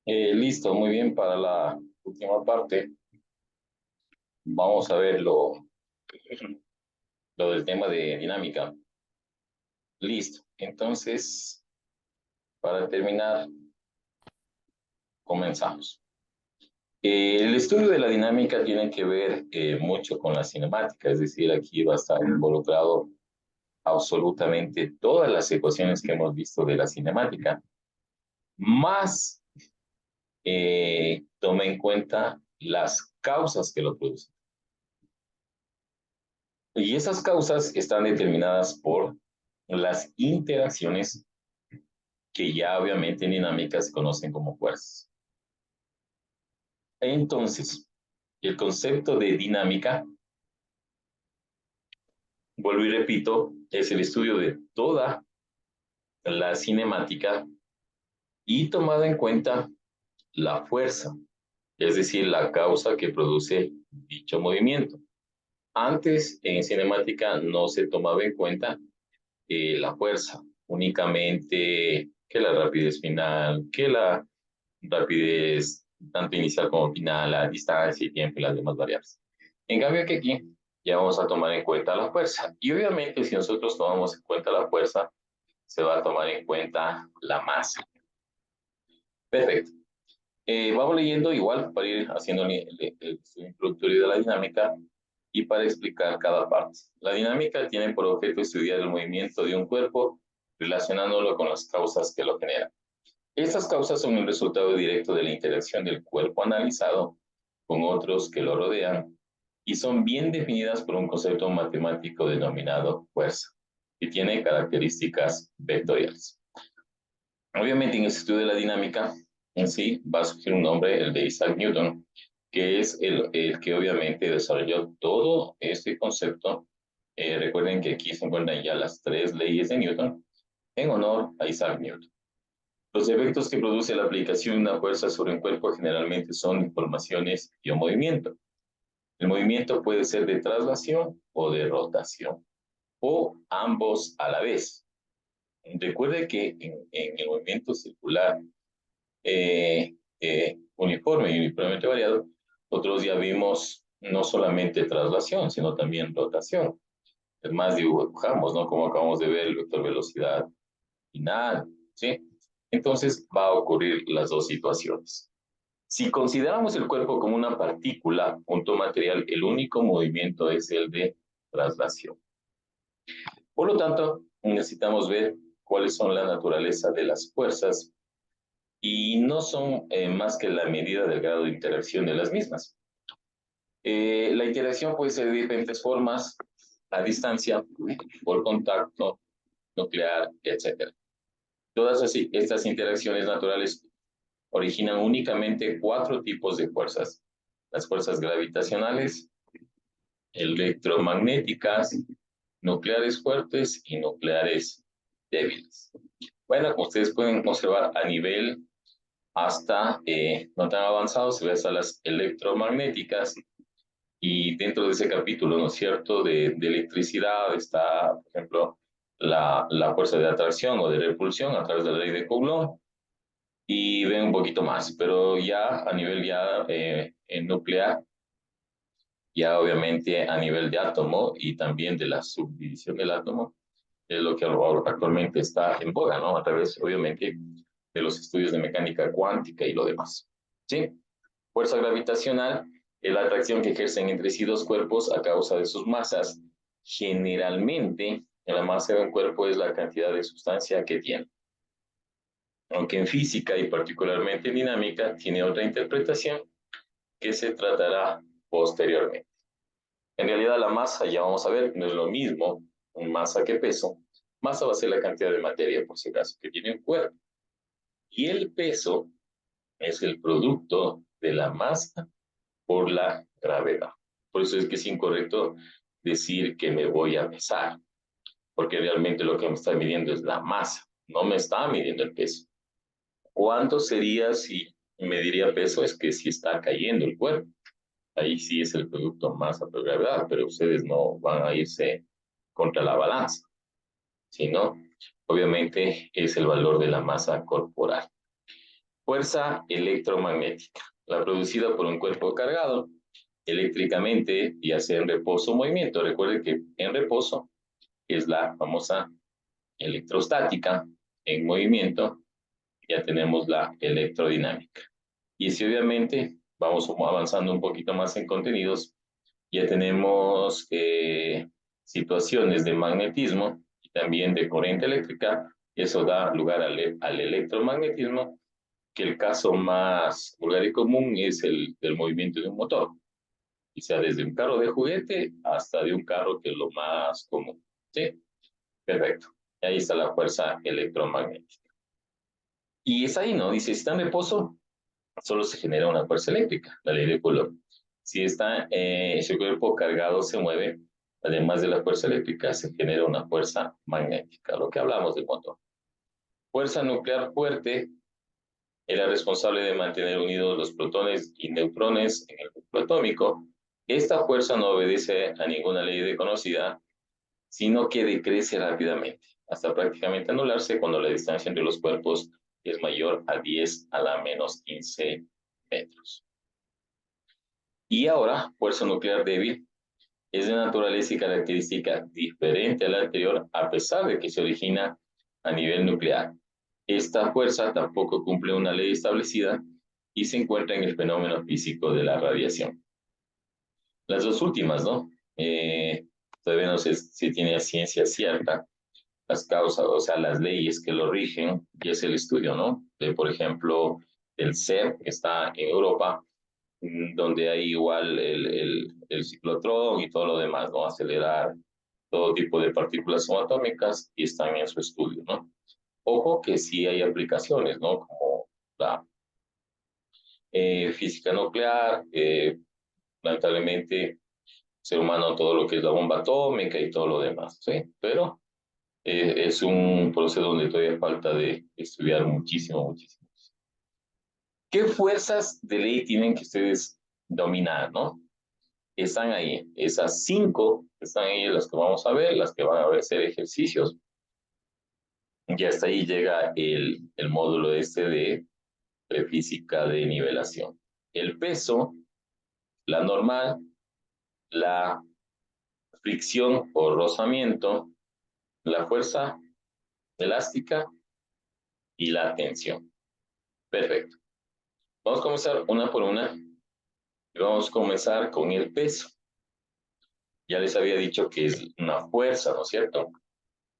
Listo, muy bien para la última parte. Vamos a ver lo del tema de dinámica. Listo. Entonces, para terminar, comenzamos. El estudio de la dinámica tiene que ver mucho con la cinemática, es decir, aquí va a estar involucrado absolutamente todas las ecuaciones que hemos visto de la cinemática, más toma en cuenta las causas que lo producen. Y esas causas están determinadas por las interacciones que ya obviamente en dinámica se conocen como fuerzas. Entonces, el concepto de dinámica, vuelvo y repito, es el estudio de toda la cinemática y tomada en cuenta la fuerza, es decir, la causa que produce dicho movimiento. Antes en cinemática no se tomaba en cuenta la fuerza, únicamente que la rapidez final, que la rapidez tanto inicial como final, la distancia y tiempo y las demás variables. En cambio que aquí ya vamos a tomar en cuenta la fuerza. Y obviamente si nosotros tomamos en cuenta la fuerza, se va a tomar en cuenta la masa. Perfecto. Vamos leyendo igual para ir haciendo el introductorio de la dinámica y para explicar cada parte. La dinámica tiene por objeto estudiar el movimiento de un cuerpo relacionándolo con las causas que lo generan. Estas causas son el resultado directo de la interacción del cuerpo analizado con otros que lo rodean y son bien definidas por un concepto matemático denominado fuerza, que tiene características vectoriales. Obviamente en el estudio de la dinámica en sí va a surgir un nombre, el de Isaac Newton, que es el que obviamente desarrolló todo este concepto. Recuerden que aquí se encuentran ya las tres leyes de Newton en honor a Isaac Newton. Los efectos que produce la aplicación de una fuerza sobre un cuerpo generalmente son informaciones y un movimiento. El movimiento puede ser de traslación o de rotación, o ambos a la vez. Recuerde que en el movimiento circular uniforme y uniformemente variado, nosotros ya vimos no solamente traslación, sino también rotación. Es más, dibujamos, ¿no? Como acabamos de ver, el vector velocidad final, ¿sí? Entonces va a ocurrir las dos situaciones. Si consideramos el cuerpo como una partícula, punto material, el único movimiento es el de traslación. Por lo tanto, necesitamos ver cuáles son la naturaleza de las fuerzas y no son más que la medida del grado de interacción de las mismas. La interacción puede ser de diferentes formas, a distancia, por contacto, nuclear, etc. Todas estas interacciones naturales originan únicamente cuatro tipos de fuerzas: las fuerzas gravitacionales, electromagnéticas, nucleares fuertes y nucleares débiles. Bueno, como ustedes pueden observar a nivel hasta no tan avanzado, se ve hasta las electromagnéticas, y dentro de ese capítulo, ¿no es cierto?, de electricidad está, por ejemplo, la fuerza de atracción o de repulsión a través de la ley de Coulomb, y ven un poquito más, pero ya a nivel ya nuclear, ya obviamente a nivel de átomo y también de la subdivisión del átomo, es lo que actualmente está en boga, ¿no? A través, obviamente, de los estudios de mecánica cuántica y lo demás. ¿Sí? Fuerza gravitacional es la atracción que ejercen entre sí dos cuerpos a causa de sus masas. Generalmente, la masa de un cuerpo es la cantidad de sustancia que tiene. Aunque en física y particularmente en dinámica tiene otra interpretación que se tratará posteriormente. En realidad la masa, ya vamos a ver, no es lo mismo masa que peso. Masa va a ser la cantidad de materia, por si acaso, que tiene un cuerpo. Y el peso es el producto de la masa por la gravedad. Por eso es que es incorrecto decir que me voy a pesar, porque realmente lo que me está midiendo es la masa, no me está midiendo el peso. ¿Cuánto sería si mediría peso? Es que si está cayendo el cuerpo. Ahí sí es el producto masa por gravedad, pero ustedes no van a irse contra la balanza, sino obviamente es el valor de la masa corporal. Fuerza electromagnética, la producida por un cuerpo cargado eléctricamente, ya sea en reposo o movimiento. Recuerde que en reposo es la famosa electrostática, en movimiento ya tenemos la electrodinámica. Y si obviamente vamos avanzando un poquito más en contenidos, ya tenemos situaciones de magnetismo y también de corriente eléctrica. Eso da lugar al electromagnetismo, que el caso más vulgar y común es el del movimiento de un motor, y sea desde un carro de juguete hasta de un carro, que es lo más común. ¿Sí? Perfecto. Ahí está la fuerza electromagnética. Y es ahí, ¿no? Dice, si está en reposo, solo se genera una fuerza eléctrica, la ley de Coulomb. Si está, ese cuerpo cargado se mueve, además de la fuerza eléctrica, se genera una fuerza magnética, lo que hablamos del motor. Fuerza nuclear fuerte era responsable de mantener unidos los protones y neutrones en el núcleo atómico. Esta fuerza no obedece a ninguna ley desconocida, sino que decrece rápidamente, hasta prácticamente anularse cuando la distancia entre los cuerpos es mayor a 10 a la menos 15 metros. Y ahora, fuerza nuclear débil es de naturaleza y característica diferente a la anterior, a pesar de que se origina a nivel nuclear. Esta fuerza tampoco cumple una ley establecida y se encuentra en el fenómeno físico de la radiación. Las dos últimas, ¿no? Todavía no sé si tiene ciencia cierta las causas, o sea, las leyes que lo rigen, y es el estudio, ¿no? De, por ejemplo, el CERN, que está en Europa, donde hay igual el ciclotrón y todo lo demás, ¿no? Acelerar todo tipo de partículas subatómicas, y están en su estudio, ¿no? Ojo que sí hay aplicaciones, ¿no? Como la física nuclear, lamentablemente, el ser humano, todo lo que es la bomba atómica y todo lo demás, ¿sí? Pero es un proceso donde todavía falta de estudiar muchísimo, muchísimo. ¿Qué fuerzas de ley tienen que ustedes dominar, no? Están ahí, esas 5 están ahí, las que vamos a ver, las que van a hacer ejercicios. Y hasta ahí llega el módulo este de física de nivelación. El peso, la normal, la fricción o rozamiento, la fuerza elástica y la tensión. Perfecto. Vamos a comenzar una por una y vamos a comenzar con el peso. Ya les había dicho que es una fuerza, ¿no es cierto?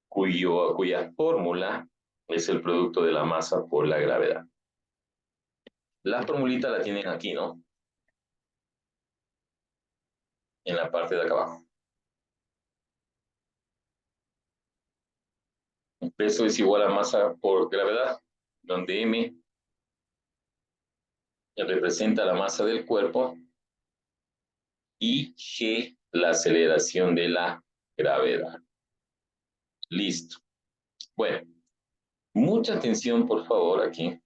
Cuya fórmula es el producto de la masa por la gravedad. La formulita la tienen aquí, ¿no? En la parte de acá abajo. El peso es igual a masa por gravedad, donde m representa la masa del cuerpo y g la aceleración de la gravedad. Listo. Bueno, mucha atención, por favor, aquí.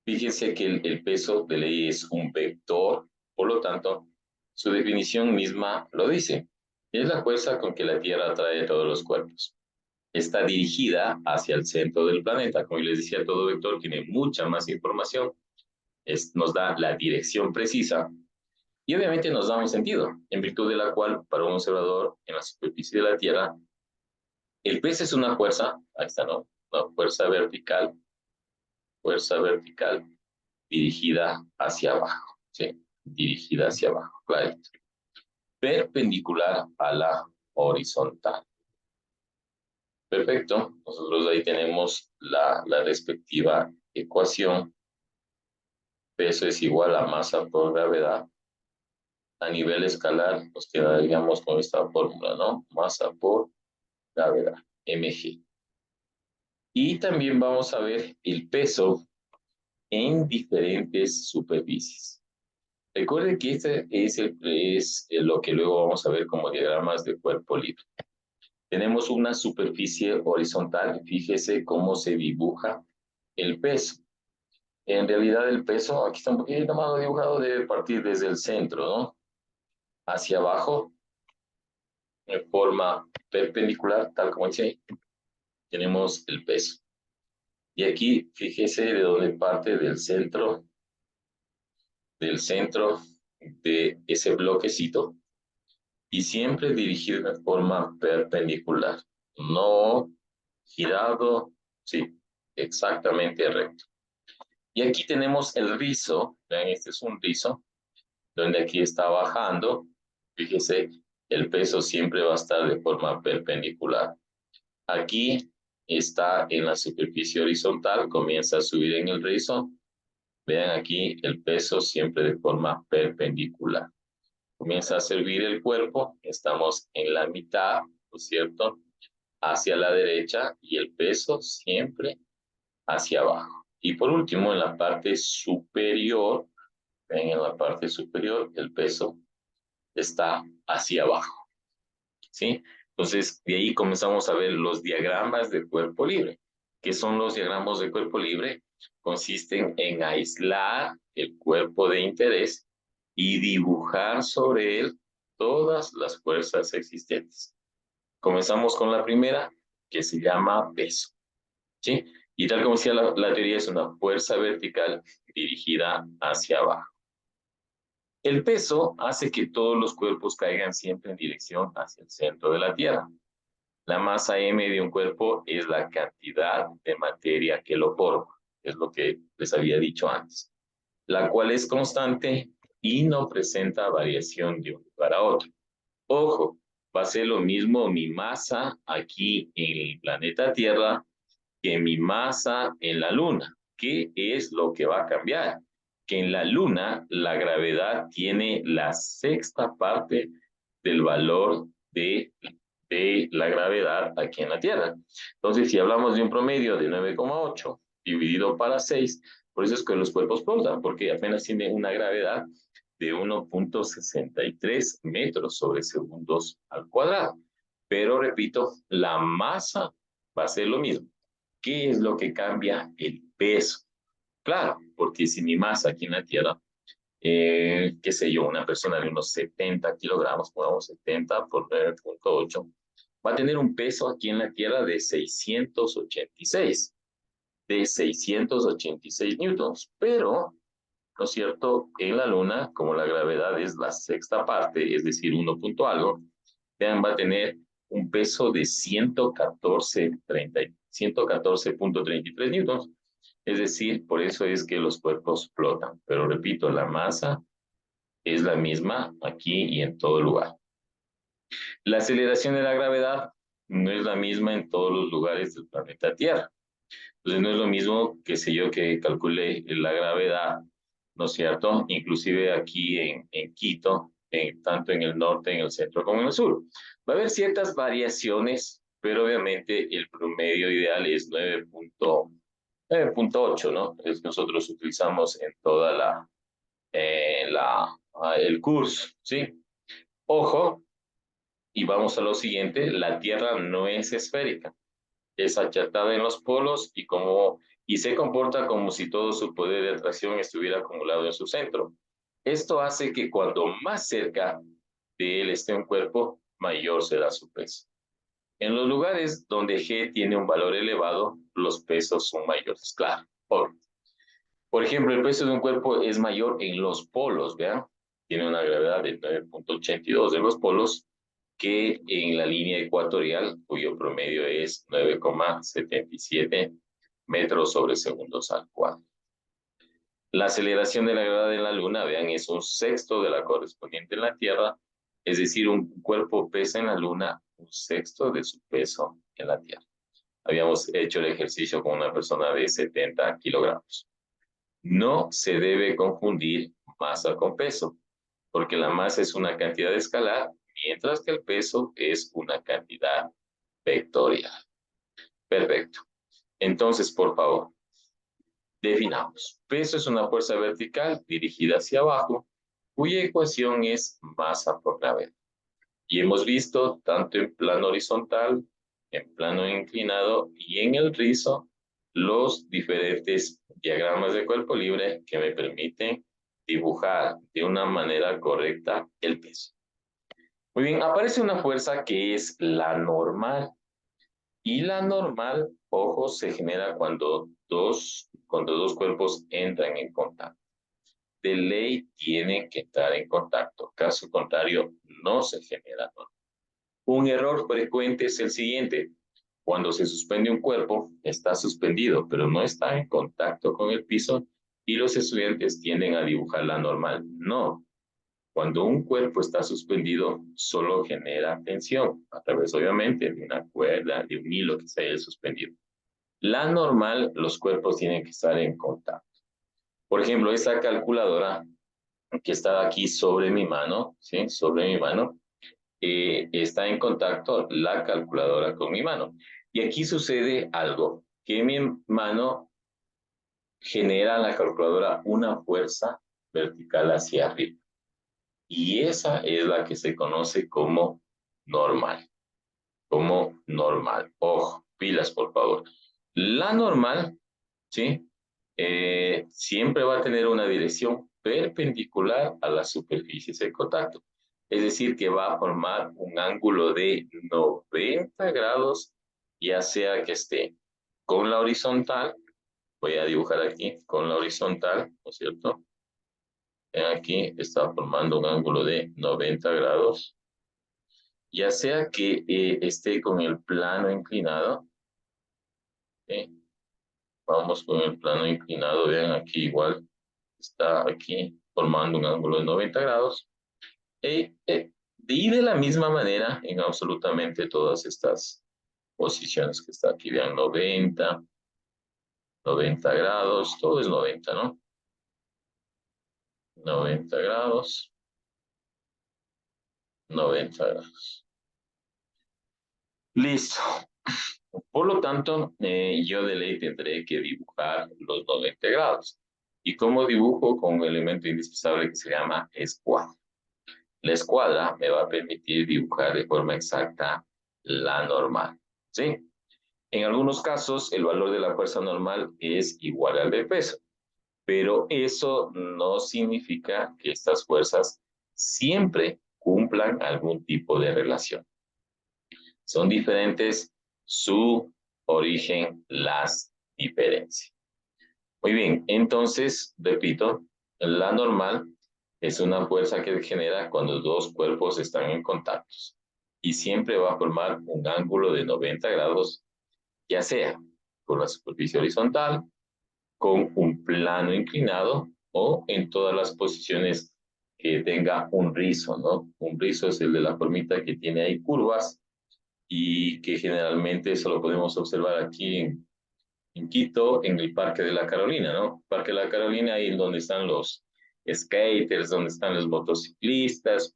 Fíjense que el peso de ley es un vector, por lo tanto, su definición misma lo dice. Es la fuerza con que la Tierra atrae a todos los cuerpos. Está dirigida hacia el centro del planeta. Como les decía, todo vector tiene mucha más información. Nos da la dirección precisa y obviamente nos da un sentido, en virtud de la cual, para un observador en la superficie de la Tierra, el peso es una fuerza, ahí está, ¿no? Una fuerza vertical dirigida hacia abajo, ¿sí? Dirigida hacia abajo, clarito. Perpendicular a la horizontal. Perfecto, nosotros ahí tenemos la respectiva ecuación. Peso es igual a masa por gravedad. A nivel escalar nos quedaríamos con esta fórmula, ¿no? Masa por gravedad, mg. Y también vamos a ver el peso en diferentes superficies. Recuerde que este es lo que luego vamos a ver como diagramas de cuerpo libre. Tenemos una superficie horizontal, fíjese cómo se dibuja el peso. En realidad el peso, aquí está un poquito más dibujado, debe partir desde el centro, ¿no? Hacia abajo, en forma perpendicular, tal como dice ahí, tenemos el peso. Y aquí, fíjese de dónde parte del centro de ese bloquecito, y siempre dirigido de forma perpendicular, no girado, sí, exactamente recto. Y aquí tenemos el rizo, vean, este es un rizo, donde aquí está bajando, fíjese, el peso siempre va a estar de forma perpendicular. Aquí está en la superficie horizontal, comienza a subir en el rizo, vean aquí el peso siempre de forma perpendicular. Comienza a servir el cuerpo, estamos en la mitad, ¿no es cierto? Hacia la derecha y el peso siempre hacia abajo. Y por último, en la parte superior, ven, en la parte superior el peso está hacia abajo, ¿sí? Entonces, de ahí comenzamos a ver los diagramas de cuerpo libre. ¿Qué son los diagramas de cuerpo libre? Consisten en aislar el cuerpo de interés y dibujar sobre él todas las fuerzas existentes. Comenzamos con la primera, que se llama peso, ¿sí? Y tal como decía la teoría, es una fuerza vertical dirigida hacia abajo. El peso hace que todos los cuerpos caigan siempre en dirección hacia el centro de la Tierra. La masa m de un cuerpo es la cantidad de materia que lo forma, es lo que les había dicho antes, la cual es constante y no presenta variación de un lugar a otro. Ojo, va a ser lo mismo mi masa aquí en el planeta Tierra que mi masa en la Luna. ¿Qué es lo que va a cambiar? Que en la Luna la gravedad tiene la sexta parte del valor de la gravedad aquí en la Tierra. Entonces, si hablamos de un promedio de 9,8 dividido para 6, por eso es que los cuerpos flotan, porque apenas tienen una gravedad de 1,63 metros sobre segundos al cuadrado. Pero repito, la masa va a ser lo mismo. ¿Qué es lo que cambia? El peso. Claro, porque si mi masa aquí en la Tierra, qué sé yo, una persona de unos 70 kilogramos, pongamos 70 por 9,8, va a tener un peso aquí en la Tierra de 686 newtons, pero, ¿no es cierto? En la Luna, como la gravedad es la sexta parte, es decir, 1 punto algo, vean, va a tener un peso de 114.33 newtons. Es decir, por eso es que los cuerpos flotan. Pero repito, la masa es la misma aquí y en todo lugar. La aceleración de la gravedad no es la misma en todos los lugares del planeta Tierra. Entonces no es lo mismo, que sé yo, que calcule la gravedad, ¿no es cierto? Inclusive aquí en Quito, tanto en el norte, en el centro como en el sur. Va a haber ciertas variaciones, pero obviamente el promedio ideal es 9,8, ¿no? Es nosotros utilizamos en toda el curso, ¿sí? Ojo, y vamos a lo siguiente, la Tierra no es esférica, es achatada en los polos y se comporta como si todo su poder de atracción estuviera acumulado en su centro. Esto hace que cuando más cerca de él esté un cuerpo, mayor será su peso. En los lugares donde G tiene un valor elevado, los pesos son mayores, claro. Por ejemplo, el peso de un cuerpo es mayor en los polos, ¿vean? Tiene una gravedad de 9,82 en los polos, que en la línea ecuatorial, cuyo promedio es 9,77 metros sobre segundos al cuadrado. La aceleración de la gravedad en la Luna, vean, es un sexto de la correspondiente en la Tierra, es decir, un cuerpo pesa en la Luna un sexto de su peso en la Tierra. Habíamos hecho el ejercicio con una persona de 70 kilogramos. No se debe confundir masa con peso, porque la masa es una cantidad escalar, mientras que el peso es una cantidad vectorial. Perfecto. Entonces, por favor, definamos. Peso es una fuerza vertical dirigida hacia abajo, cuya ecuación es masa por gravedad. Y hemos visto tanto en plano horizontal, en plano inclinado y en el rizo los diferentes diagramas de cuerpo libre que me permiten dibujar de una manera correcta el peso. Muy bien, aparece una fuerza que es la normal. Y la normal ojo, se genera cuando dos cuerpos entran en contacto. De ley tienen que estar en contacto. Caso contrario, no se genera. Un error frecuente es el siguiente. Cuando se suspende un cuerpo, está suspendido, pero no está en contacto con el piso y los estudiantes tienden a dibujar la normal. No. Cuando un cuerpo está suspendido, solo genera tensión, a través obviamente de una cuerda, de un hilo que se haya suspendido. La normal, los cuerpos tienen que estar en contacto. Por ejemplo, esta calculadora que está aquí sobre mi mano, ¿sí? Sobre mi mano, está en contacto la calculadora con mi mano. Y aquí sucede algo, que mi mano genera en la calculadora una fuerza vertical hacia arriba. Y esa es la que se conoce como normal. Como normal. Ojo, pilas, por favor. La normal, ¿sí? Siempre va a tener una dirección perpendicular a las superficies de contacto. Es decir, que va a formar un ángulo de 90 grados, ya sea que esté con la horizontal, voy a dibujar aquí con la horizontal, ¿no es cierto? Aquí está formando un ángulo de 90 grados, ya sea que esté con el plano inclinado, ¿sí? Vamos con el plano inclinado, vean aquí igual, está aquí formando un ángulo de 90 grados, y de la misma manera en absolutamente todas estas posiciones que está aquí, vean 90 grados, todo es 90, ¿no? 90 grados, 90 grados. Listo. Por lo tanto, yo de ley tendré que dibujar los 90 grados. ¿Y cómo dibujo? Con un elemento indispensable que se llama escuadra. La escuadra me va a permitir dibujar de forma exacta la normal, ¿sí? En algunos casos, el valor de la fuerza normal es igual al del peso, pero eso no significa que estas fuerzas siempre cumplan algún tipo de relación. Son diferentes, su origen las diferencia. Muy bien, entonces, repito, la normal es una fuerza que genera cuando dos cuerpos están en contacto y siempre va a formar un ángulo de 90 grados, ya sea con la superficie horizontal, con un plano inclinado o en todas las posiciones que tenga un rizo, ¿no? Un rizo es el de la formita que tiene ahí curvas y que generalmente eso lo podemos observar aquí en Quito, en el Parque de la Carolina, ¿no? Parque de la Carolina, ahí donde están los skaters, donde están los motociclistas,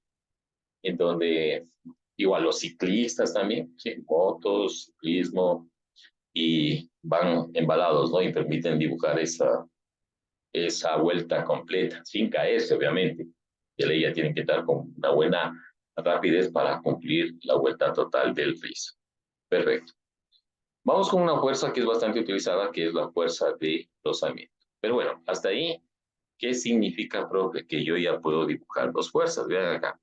en donde igual los ciclistas también, ¿sí? Motos, ciclismo, y van embalados, ¿no? Y permiten dibujar esa vuelta completa, sin caerse, obviamente. De ley ya tienen que estar con una buena rapidez para cumplir la vuelta total del rizo. Perfecto. Vamos con una fuerza que es bastante utilizada, que es la fuerza de rozamiento. Pero bueno, hasta ahí, ¿qué significa, profe? Que yo ya puedo dibujar dos fuerzas. Vean acá.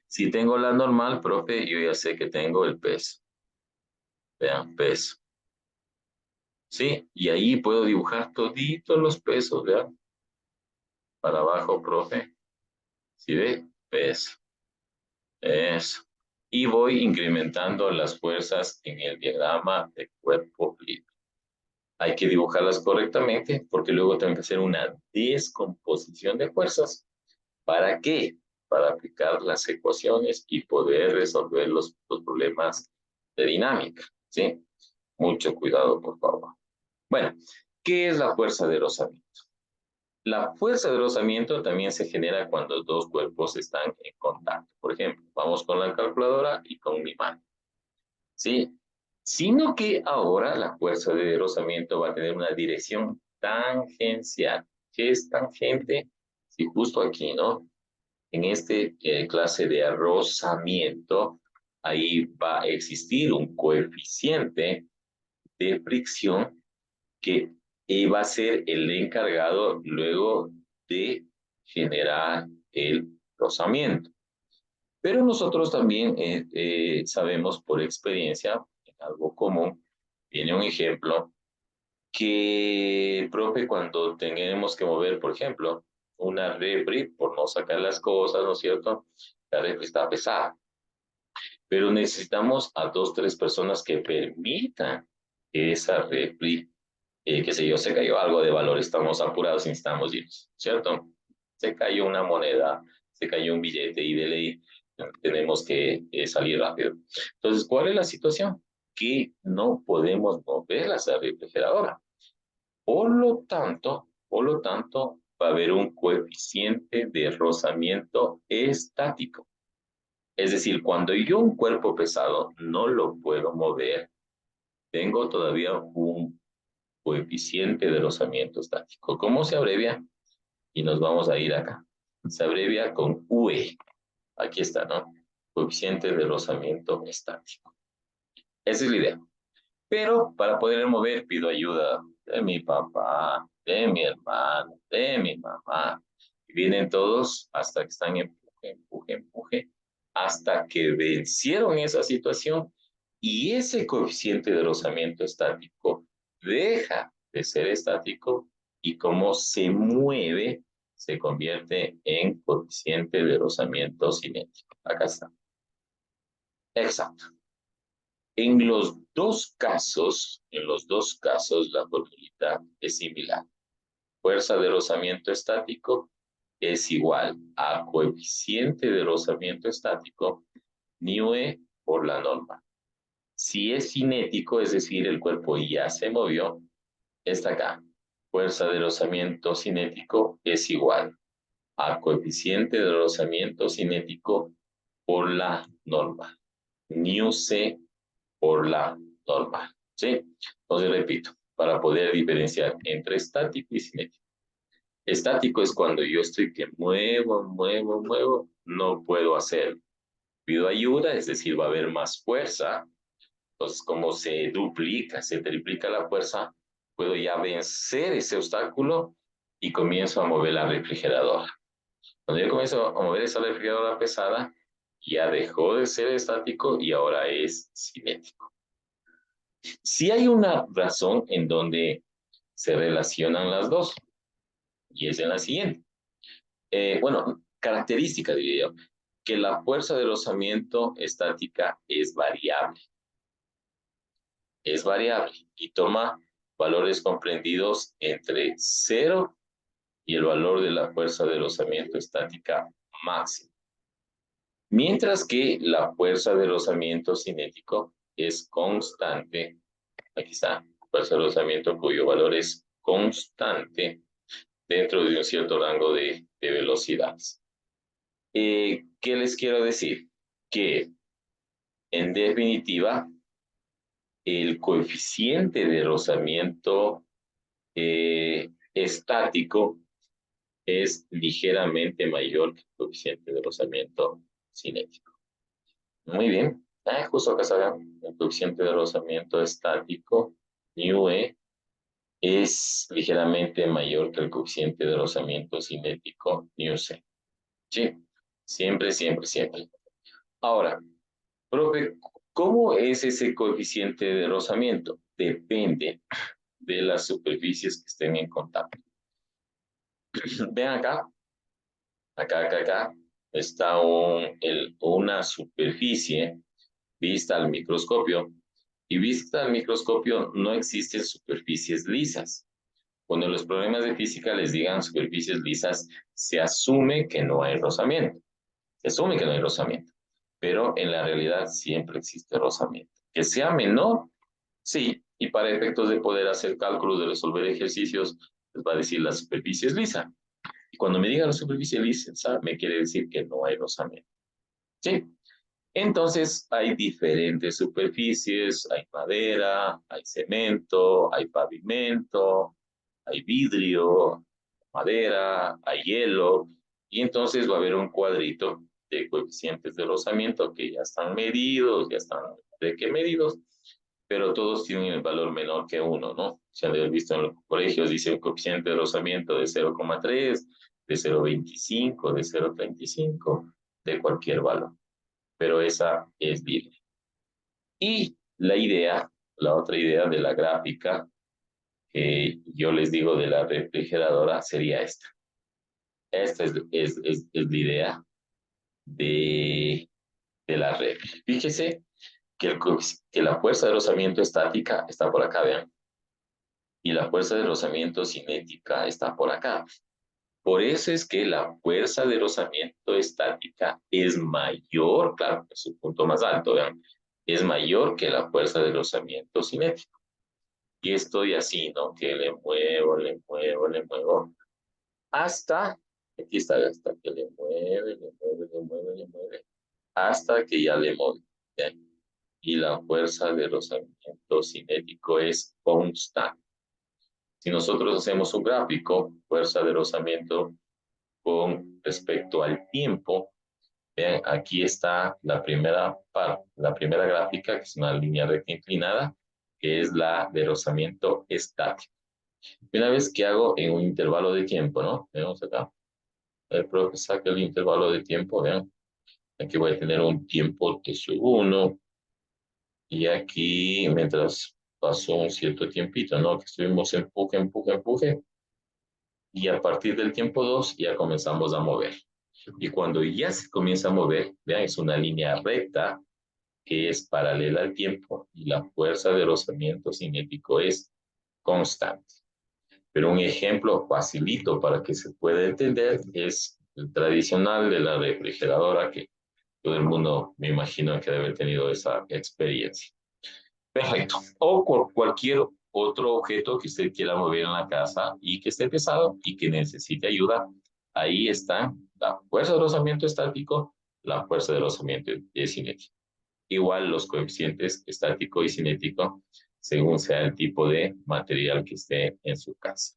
Si tengo la normal, profe, yo ya sé que tengo el peso. Vean, peso. ¿Sí? Y ahí puedo dibujar toditos los pesos, vean. Para abajo, profe. ¿Sí ve? Peso. Eso. Y voy incrementando las fuerzas en el diagrama de cuerpo libre. Hay que dibujarlas correctamente porque luego tengo que hacer una descomposición de fuerzas. ¿Para qué? Para aplicar las ecuaciones y poder resolver los problemas de dinámica, ¿sí? Mucho cuidado, por favor. Bueno, ¿qué es la fuerza de rozamiento? La fuerza de rozamiento también se genera cuando dos cuerpos están en contacto. Por ejemplo, vamos con la calculadora y con mi mano. ¿Sí? Sino que ahora la fuerza de rozamiento va a tener una dirección tangencial. ¿Qué es tangente? Sí, justo aquí, ¿no? En este clase de rozamiento, ahí va a existir un coeficiente de fricción que va a ser el encargado luego de generar el rozamiento. Pero nosotros también sabemos por experiencia, algo común, Viene un ejemplo que, profe, cuando tenemos que mover, por ejemplo, una refri, por no sacar las cosas, ¿no es cierto? La refri está pesada, pero necesitamos a dos, tres personas que permitan que esa refri, qué sé yo, se cayó algo de valor, estamos apurados y necesitamos ir, ¿cierto? Se cayó una moneda, se cayó un billete y de ley tenemos que salir rápido. Entonces, ¿cuál es la situación? Que no podemos mover la refrigeradora. Por lo tanto, va a haber un coeficiente de rozamiento estático. Es decir, cuando yo un cuerpo pesado no lo puedo mover, tengo todavía un coeficiente de rozamiento estático. ¿Cómo se abrevia? Y nos vamos a ir acá. Se abrevia con UE. Aquí está, ¿no? Coeficiente de rozamiento estático. Esa es la idea. Pero para poder mover pido ayuda de mi papá, de mi hermano, de mi mamá. Y vienen todos hasta que están empuje, hasta que vencieron esa situación y ese coeficiente de rozamiento estático deja de ser estático y como se mueve, se convierte en coeficiente de rozamiento cinético. Acá está. Exacto. En los dos casos, la formulita es similar. Fuerza de rozamiento estático es igual a coeficiente de rozamiento estático, μe por la norma. Si es cinético, es decir, el cuerpo ya se movió, está acá. Fuerza de rozamiento cinético es igual a coeficiente de rozamiento cinético por la norma. μc por la normal, ¿sí? Entonces, repito, para poder diferenciar entre estático y cinético. Estático es cuando yo estoy que muevo, no puedo hacerlo. Pido ayuda, es decir, va a haber más fuerza. Entonces, como se duplica, se triplica la fuerza, puedo ya vencer ese obstáculo y comienzo a mover la refrigeradora. Cuando yo comienzo a mover esa refrigeradora pesada, ya dejó de ser estático y ahora es cinético. Sí hay una razón en donde se relacionan las dos, y es en la siguiente. Bueno, característica, diría yo, que la fuerza de rozamiento estática es variable y toma valores comprendidos entre 0 y el valor de la fuerza de rozamiento estática máxima. Mientras que la fuerza de rozamiento cinético es constante. Aquí está, fuerza de rozamiento cuyo valor es constante dentro de un cierto rango de velocidades. ¿Qué les quiero decir? Que en definitiva, el coeficiente de rozamiento estático es ligeramente mayor que el coeficiente de rozamiento cinético. Muy bien. Justo acá está el coeficiente de rozamiento estático, μe, es ligeramente mayor que el coeficiente de rozamiento cinético, μc. Sí, siempre, siempre, siempre. Ahora, profe, ¿cómo es ese coeficiente de rozamiento? Depende de las superficies que estén en contacto. Ven acá, está una superficie vista al microscopio, y vista al microscopio no existen superficies lisas. Cuando los problemas de física les digan superficies lisas, se asume que no hay rozamiento. Se asume que no hay rozamiento, pero en la realidad siempre existe rozamiento. Que sea menor, sí, y para efectos de poder hacer cálculos, de resolver ejercicios, les va a decir la superficie es lisa. Y cuando me diga la superficie lisa, me quiere decir que no hay rozamiento. ¿Sí? Entonces, hay diferentes superficies, hay madera, hay cemento, hay pavimento, hay vidrio, madera, hay hielo, y entonces va a haber un cuadrito de coeficientes de rozamiento que ya están medidos, ya están de qué medidos, pero todos tienen el valor menor que 1, ¿no? Se han visto en los colegios, dice un coeficiente de rozamiento de 0,3, de 0,25, de 0,35, de cualquier valor, pero esa es libre. Y la idea, la otra idea de la gráfica que yo les digo de la refrigeradora sería esta. Esta es la idea de la red. Fíjese que la fuerza de rozamiento estática está por acá, vean, y la fuerza de rozamiento cinética está por acá. Por eso es que la fuerza de rozamiento estática es mayor, claro, es un punto más alto, vean, es mayor que la fuerza de rozamiento cinético. Y estoy así, ¿no? Que le muevo, le muevo, le muevo, hasta, aquí está, hasta que le mueve, le mueve, le mueve, le mueve, hasta que ya le mueve. ¿Bien? Y la fuerza de rozamiento cinético es constante. Si nosotros hacemos un gráfico, fuerza de rozamiento con respecto al tiempo, vean, aquí está la primera parte, la primera gráfica, que es una línea recta inclinada, que es la de rozamiento estático. Y una vez que hago en un intervalo de tiempo, ¿no? Vemos acá. El profe saca el intervalo de tiempo, vean. Aquí voy a tener un tiempo t sub 1, y aquí, mientras pasó un cierto tiempito, ¿no? Que estuvimos empuje, empuje, empuje, y a partir del tiempo 2 ya comenzamos a mover. Y cuando ya se comienza a mover, vean, es una línea recta que es paralela al tiempo y la fuerza de rozamiento cinético es constante. Pero un ejemplo facilito para que se pueda entender es el tradicional de la refrigeradora, que todo el mundo me imagino que debe haber tenido esa experiencia. Perfecto. O por cualquier otro objeto que usted quiera mover en la casa y que esté pesado y que necesite ayuda. Ahí está la fuerza de rozamiento estático, la fuerza de rozamiento cinético. Igual los coeficientes estático y cinético según sea el tipo de material que esté en su casa.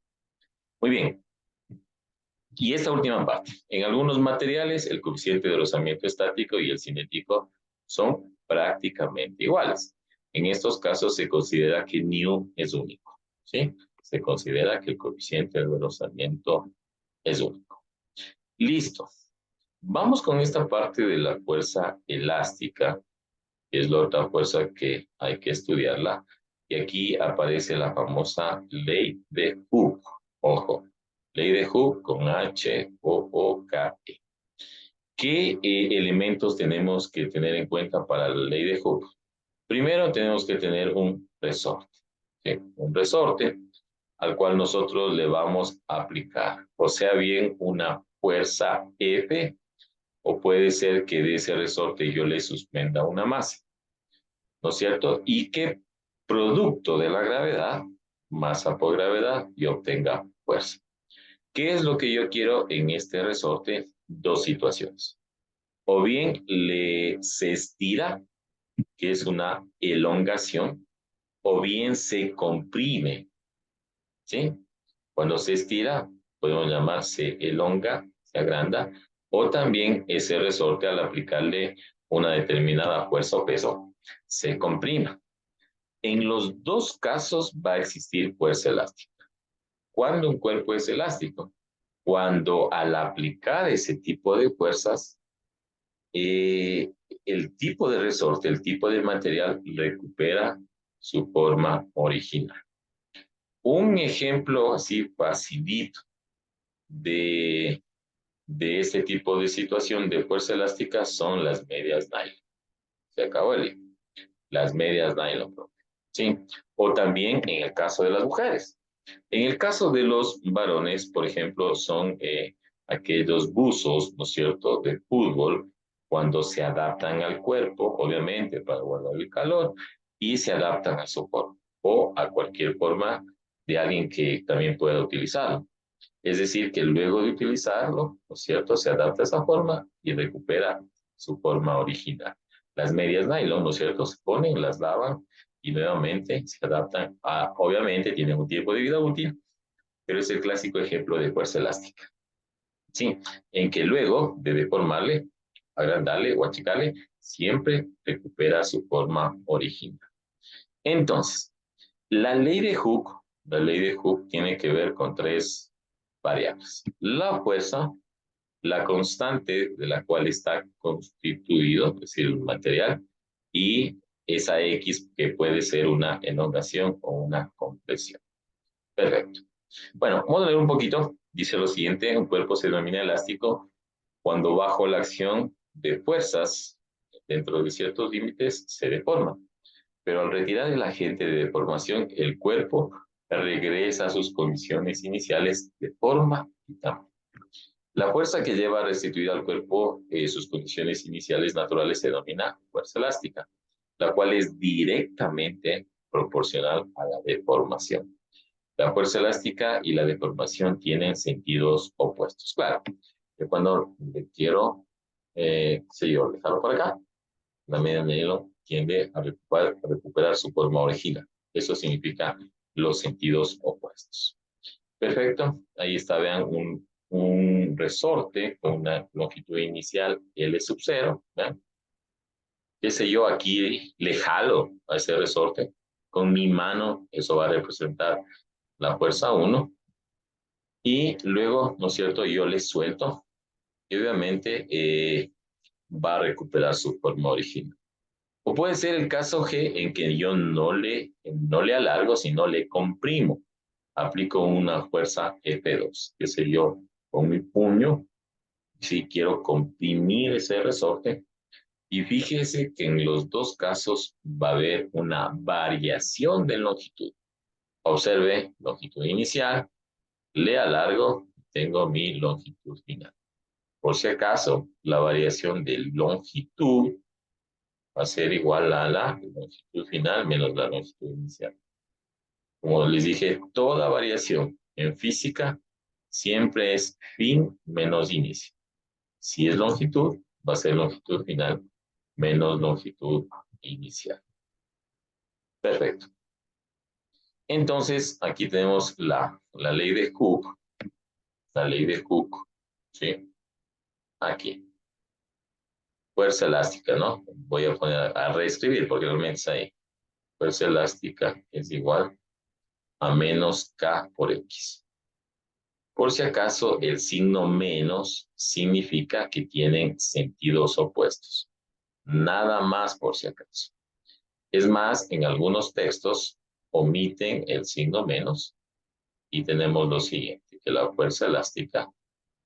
Muy bien. Y esta última parte. En algunos materiales el coeficiente de rozamiento estático y el cinético son prácticamente iguales. En estos casos se considera que nu es único, ¿sí? Se considera que el coeficiente de rozamiento es único. Listo. Vamos con esta parte de la fuerza elástica, que es la otra fuerza que hay que estudiarla. Y aquí aparece la famosa ley de Hooke. Ojo, ley de Hooke con H-O-O-K-E. ¿Qué elementos tenemos que tener en cuenta para la ley de Hooke? Primero tenemos que tener un resorte, ¿sí? Un resorte al cual nosotros le vamos a aplicar, o sea bien una fuerza F, o puede ser que de ese resorte yo le suspenda una masa, ¿no es cierto? Y que producto de la gravedad, masa por gravedad, yo obtenga fuerza. ¿Qué es lo que yo quiero en este resorte? Dos situaciones. O bien se estira, que es una elongación, o bien se comprime, ¿sí? Cuando se estira, podemos llamar se elonga, se agranda, o también ese resorte al aplicarle una determinada fuerza o peso, se comprima. En los dos casos va a existir fuerza elástica. ¿Cuándo un cuerpo es elástico? Cuando al aplicar ese tipo de fuerzas, el tipo de resorte, el tipo de material recupera su forma original. Un ejemplo así facilito de, de este tipo de situación de fuerza elástica son las medias nylon. Se acabó las medias nylon, ¿sí? O también en el caso de las mujeres. En el caso de los varones, por ejemplo, son aquellos buzos, ¿no es cierto?, de fútbol, cuando se adaptan al cuerpo, obviamente, para guardar el calor, y se adaptan a su forma, o a cualquier forma de alguien que también pueda utilizarlo. Es decir, que luego de utilizarlo, ¿no es cierto?, se adapta a esa forma y recupera su forma original. Las medias nylon, ¿no es cierto?, se ponen, las lavan y nuevamente se adaptan a, obviamente tienen un tiempo de vida útil, pero es el clásico ejemplo de fuerza elástica. Sí, en que luego de deformarle, agrandarle o achicarle, siempre recupera su forma original. Entonces, la ley de Hooke tiene que ver con tres variables. La fuerza, la constante de la cual está constituido, es decir, el material, y esa X que puede ser una elongación o una compresión. Perfecto. Bueno, vamos a leer un poquito. Dice lo siguiente: un cuerpo se denomina elástico cuando bajo la acción de fuerzas dentro de ciertos límites se deforma. Pero al retirar el agente de deformación, el cuerpo regresa a sus condiciones iniciales de forma y tamaño. La fuerza que lleva a restituir al cuerpo sus condiciones iniciales naturales se denomina fuerza elástica, la cual es directamente proporcional a la deformación. La fuerza elástica y la deformación tienen sentidos opuestos. Claro, que cuando le quiero, dejarlo por acá, la media de hielo tiende a recuperar su forma original. Eso significa los sentidos opuestos. Perfecto, ahí está, vean, un resorte con una longitud inicial L sub 0, ¿vean? Qué sé yo, aquí le jalo a ese resorte con mi mano, eso va a representar la fuerza 1, y luego, ¿no es cierto?, yo le suelto y obviamente va a recuperar su forma original. O puede ser el caso G en que yo no le alargo, sino le comprimo. Aplico una fuerza F2, que sé yo, con mi puño, si quiero comprimir ese resorte. Y fíjese que en los dos casos va a haber una variación de longitud. Observe, longitud inicial, le alargo, tengo mi longitud final. Por si acaso, la variación de longitud va a ser igual a la longitud final menos la longitud inicial. Como les dije, toda variación en física siempre es fin menos inicio. Si es longitud, va a ser longitud final menos longitud inicial. Perfecto. Entonces, aquí tenemos la ley de Hooke. La ley de Hooke, ¿sí? Aquí. Fuerza elástica, ¿no? Voy a poner a reescribir porque realmente está ahí. Fuerza elástica es igual a menos K por X. Por si acaso, el signo menos significa que tienen sentidos opuestos. Nada más por si acaso. Es más, en algunos textos omiten el signo menos y tenemos lo siguiente, que la fuerza elástica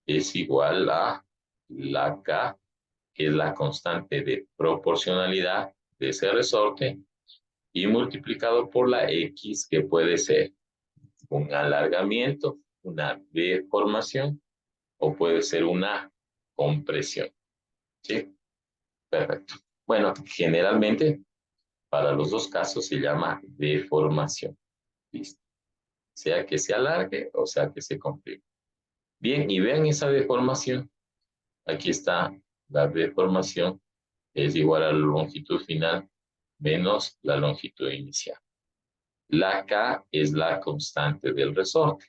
es igual a la K, que es la constante de proporcionalidad de ese resorte, y multiplicado por la X, que puede ser un alargamiento, una deformación, o puede ser una compresión. ¿Sí? Perfecto. Bueno, generalmente para los dos casos se llama deformación. ¿Listo? Sea que se alargue o sea que se comprime. Bien, y vean esa deformación. Aquí está la deformación, es igual a la longitud final menos la longitud inicial. La K es la constante del resorte.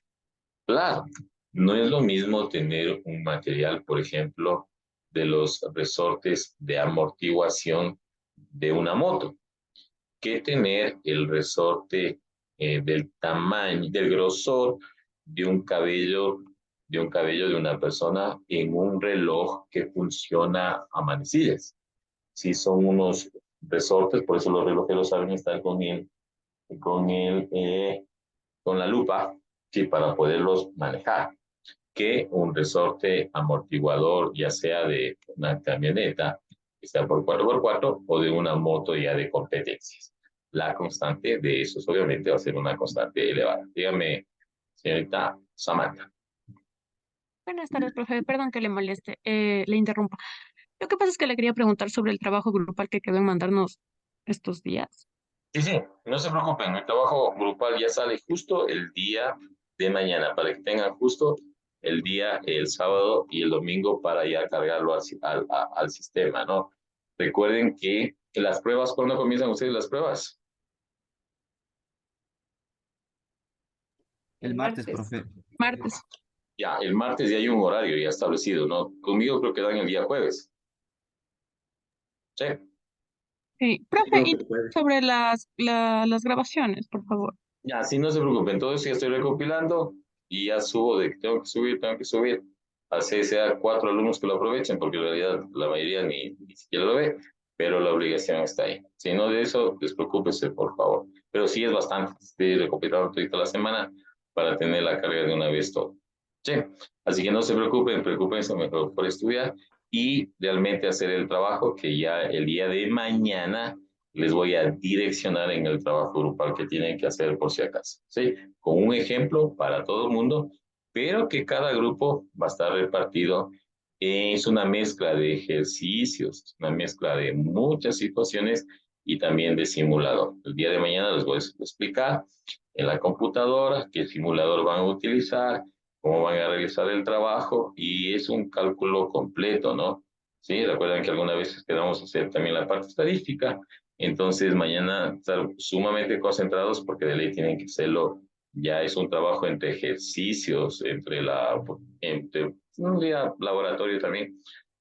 Claro, no es lo mismo tener un material, por ejemplo, de los resortes de amortiguación de una moto, que tener el resorte del tamaño, del grosor de un cabello de una persona en un reloj que funciona a manecillas. Si son unos resortes, por eso los relojeros saben estar con el, con la lupa, sí, para poderlos manejar, que un resorte amortiguador, ya sea de una camioneta, que sea por 4x4, o de una moto ya de competencias. La constante de esos, obviamente, va a ser una constante elevada. Dígame, señorita Samantha. Buenas tardes, profe. Perdón que le moleste, le interrumpa. Lo que pasa es que le quería preguntar sobre el trabajo grupal que quedó en mandarnos estos días. Sí, sí, no se preocupen, el trabajo grupal ya sale justo el día de mañana, para que tengan justo el día, el sábado y el domingo para ya cargarlo al sistema, ¿no? Recuerden que las pruebas, ¿cuándo comienzan ustedes las pruebas? El El martes, martes. profe. Martes. Ya, el martes ya hay un horario ya establecido, ¿no? Conmigo creo que dan el día jueves. Sí. Sí. Profe, Profe, y puede. sobre las grabaciones, por favor. Ya, sí, no se preocupen, todo eso ya estoy recopilando y ya subo de que tengo que subir. Así sea 4 alumnos que lo aprovechen, porque en realidad la mayoría ni siquiera lo ve. pero la obligación está ahí. Si no de eso, despreocúpese, por favor. Pero sí es bastante de recopilar toda la semana para tener la carga de una vez todo. Sí, así que no se preocupen, preocúpense mejor por estudiar y realmente hacer el trabajo que ya el día de mañana les voy a direccionar en el trabajo grupal que tienen que hacer por si acaso, ¿sí? Con un ejemplo para todo el mundo, pero que cada grupo va a estar repartido. Es una mezcla de ejercicios, una mezcla de muchas situaciones y también de simulador. El día de mañana les voy a explicar en la computadora qué simulador van a utilizar, cómo van a realizar el trabajo y es un cálculo completo, ¿no? Sí, recuerdan que alguna vez quedamos a hacer también la parte estadística, entonces mañana estar sumamente concentrados porque de ley tienen que hacerlo, ya es un trabajo entre ejercicios, entre un día laboratorio también,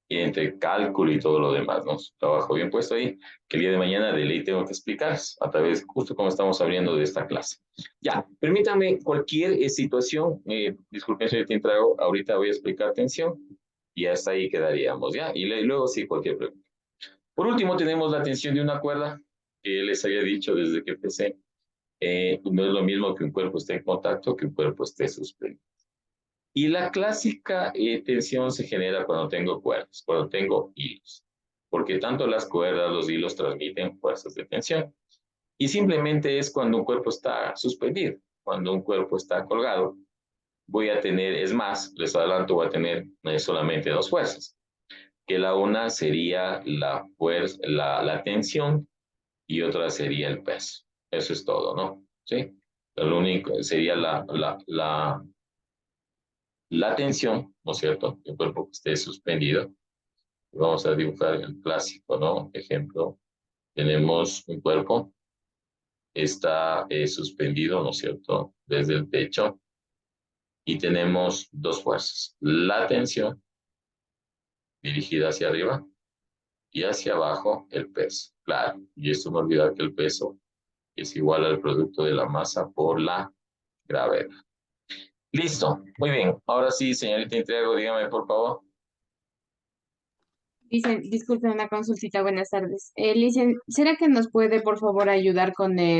y entre cálculo y todo lo demás, ¿no? Trabajo bien puesto ahí, que el día de mañana de ley tengo que explicar a través, justo como estamos abriendo de esta clase. Ya, permítame cualquier situación, disculpen si te entrago, ahorita voy a explicar tensión y hasta ahí quedaríamos, ¿ya? Y luego sí, cualquier pregunta. Por último, tenemos la tensión de una cuerda, que les había dicho desde que empecé, no es lo mismo que un cuerpo esté en contacto que un cuerpo esté suspendido. Y la clásica tensión se genera cuando tengo cuerdas, cuando tengo hilos, porque tanto las cuerdas, los hilos transmiten fuerzas de tensión. Y simplemente es cuando un cuerpo está suspendido, cuando un cuerpo está colgado, voy a tener, es más, les adelanto, voy a tener solamente dos fuerzas, que la una sería la fuerza, la tensión y otra sería el peso. Eso es todo, ¿no? ¿Sí? Lo único sería la tensión, ¿no es cierto? El cuerpo que esté suspendido. Vamos a dibujar el clásico, ¿no? Ejemplo, tenemos un cuerpo, está suspendido, ¿no es cierto? Desde el techo y tenemos dos fuerzas. La tensión dirigida hacia arriba y hacia abajo el peso. Claro, y esto me olvida que el peso es igual al producto de la masa por la gravedad. Listo, muy bien. Ahora sí, señorita Intriago, dígame por favor. Disculpe una consultita, buenas tardes. ¿Será que nos puede por favor ayudar con el